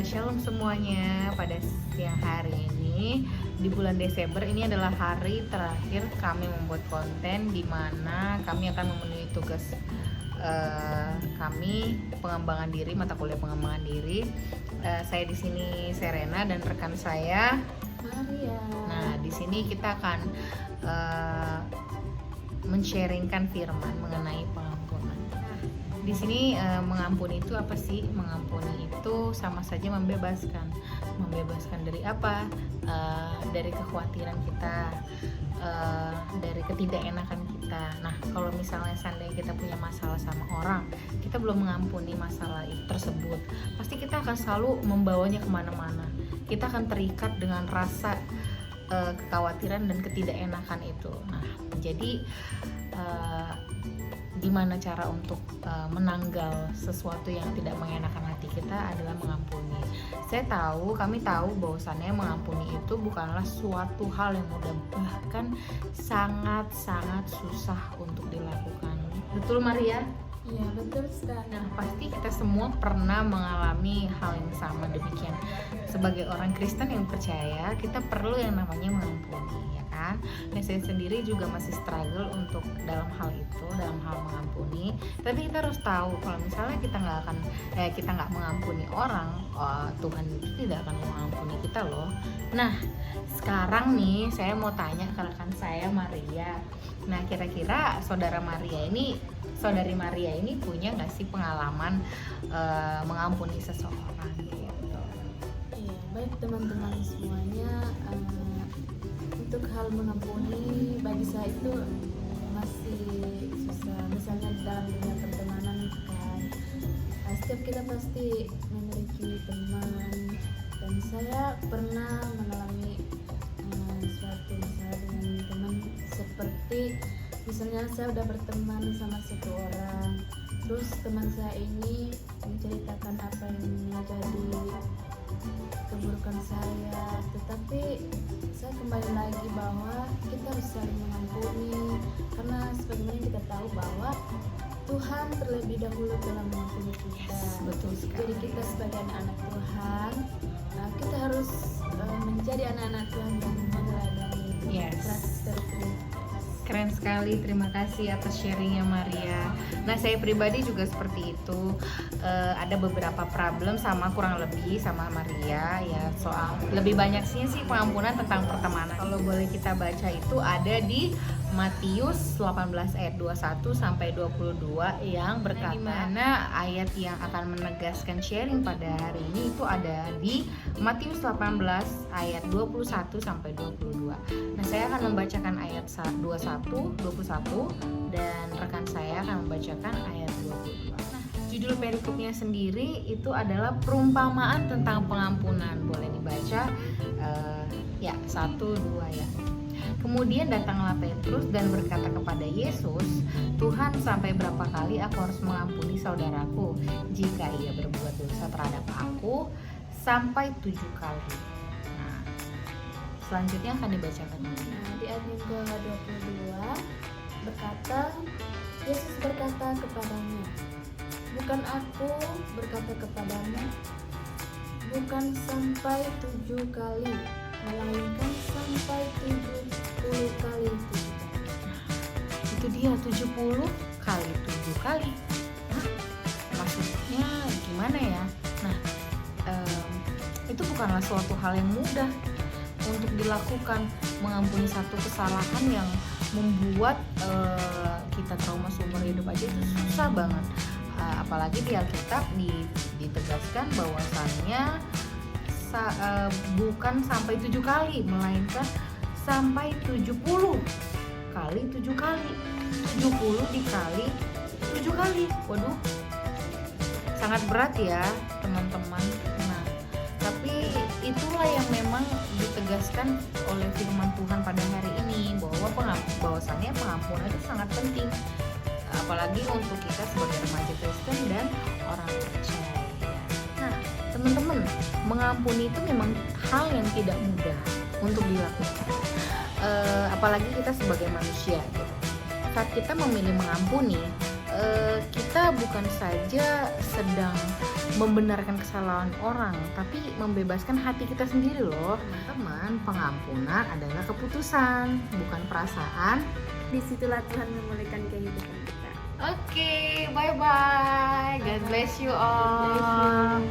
Shalom semuanya. Pada siang hari ini di bulan Desember ini adalah hari terakhir kami membuat konten di mana kami akan memenuhi tugas kami pengembangan diri, mata kuliah pengembangan diri. Saya di sini Serena dan rekan saya Maria. Nah, di sini kita akan men-sharingkan firman mengenai pengampunan. Di sini mengampuni itu apa sih? Mengampuni itu sama saja membebaskan. Membebaskan dari apa? Dari kekhawatiran kita, dari ketidakenakan kita. Nah, kalau misalnya seandainya kita punya masalah sama orang, kita belum mengampuni masalah itu tersebut, pasti kita akan selalu membawanya kemana-mana. Kita akan terikat dengan rasa kekhawatiran dan ketidakenakan itu. Nah, jadi gimana cara untuk menanggal sesuatu yang tidak mengenakan hati kita adalah mengampuni. Kami tahu bahwasannya mengampuni itu bukanlah suatu hal yang mudah, bahkan sangat-sangat susah untuk dilakukan. Betul, Maria? Iya, betul sekali. Nah, pasti kita semua pernah mengalami hal yang sama demikian. Sebagai orang Kristen yang percaya, kita perlu yang namanya mengampuni, ya kan? Dan saya sendiri juga masih struggle untuk dalam hal itu, dalam hal mengampuni. Tapi kita harus tahu kalau misalnya kita nggak mengampuni orang, Tuhan itu tidak akan mengampuni kita loh. Nah, sekarang nih saya mau tanya ke rekan saya Maria. Nah, kira-kira Saudari Maria ini punya nggak sih pengalaman mengampuni seseorang gitu? Iya, baik teman-teman semuanya. Untuk hal mengampuni bagi saya itu masih susah. Misalnya dalam dunia pertemanan kan, setiap kita pasti memiliki teman. Dan saya pernah mengalami suatu masalah dengan teman, seperti misalnya saya udah berteman sama satu orang, terus teman saya ini menceritakan apa yang menjadi keburukan saya, tetapi saya kembali lagi bahwa kita harus saling mengampuni, karena sebagaimana kita tahu bahwa Tuhan terlebih dahulu dalam mengampuni kita. Betul sekali. Jadi kita sebagai anak-anak Tuhan, kita harus menjadi anak-anak Tuhan yang meneladani karakter Tuhan. Keren sekali, terima kasih atas sharingnya Maria. Nah, saya pribadi juga seperti itu. Ada beberapa problem kurang lebih sama Maria ya, soal lebih banyak sih pengampunan tentang pertemanan. Kalau boleh kita baca itu ada di Matius 18 ayat 21 sampai 22 yang berkata, di mana ayat yang akan menegaskan sharing pada hari ini itu ada di Matius 18 ayat 21 sampai 22. Nah, saya akan membacakan ayat 21 dan rekan saya akan membacakan ayat 22. Nah, judul perikopnya sendiri itu adalah perumpamaan tentang pengampunan. Boleh dibaca 1, 2 ya. Kemudian datanglah Petrus dan berkata kepada Yesus, "Tuhan, sampai berapa kali aku harus mengampuni saudaraku jika ia berbuat dosa terhadap aku? Sampai 7 kali." Nah, selanjutnya akan dibacakan. Nah, di ayat yang ke-22 berkata, Yesus berkata kepadanya, "Bukan aku berkata kepadamu, bukan sampai 7 kali, melainkan sampai 70 kali itu." Itu dia 70 kali 7 kali. Nah, maksudnya gimana ya? Nah, itu bukanlah suatu hal yang mudah untuk dilakukan. Mengampuni satu kesalahan yang membuat kita trauma seumur hidup aja itu susah banget. Apalagi di Alkitab ditegaskan bahwasannya bukan sampai 7 kali, melainkan sampai 70 kali 7 kali. 70 dikali 7 kali. Waduh, sangat berat ya teman-teman. Nah, tapi itulah yang memang ditegaskan oleh firman Tuhan pada hari ini, bahwasannya pengampunan itu sangat penting, apalagi untuk kita sebagai remaja Kristen dan orang percaya. Nah, teman-teman, mengampuni itu memang hal yang tidak mudah untuk dilakukan, apalagi kita sebagai manusia gitu. Saat kita memilih mengampuni, kita bukan saja sedang membenarkan kesalahan orang, tapi membebaskan hati kita sendiri loh. Teman-teman, pengampunan adalah keputusan, bukan perasaan. Disitulah Tuhan memulihkan kehidupan kita. Oke, bye-bye. God bless you all.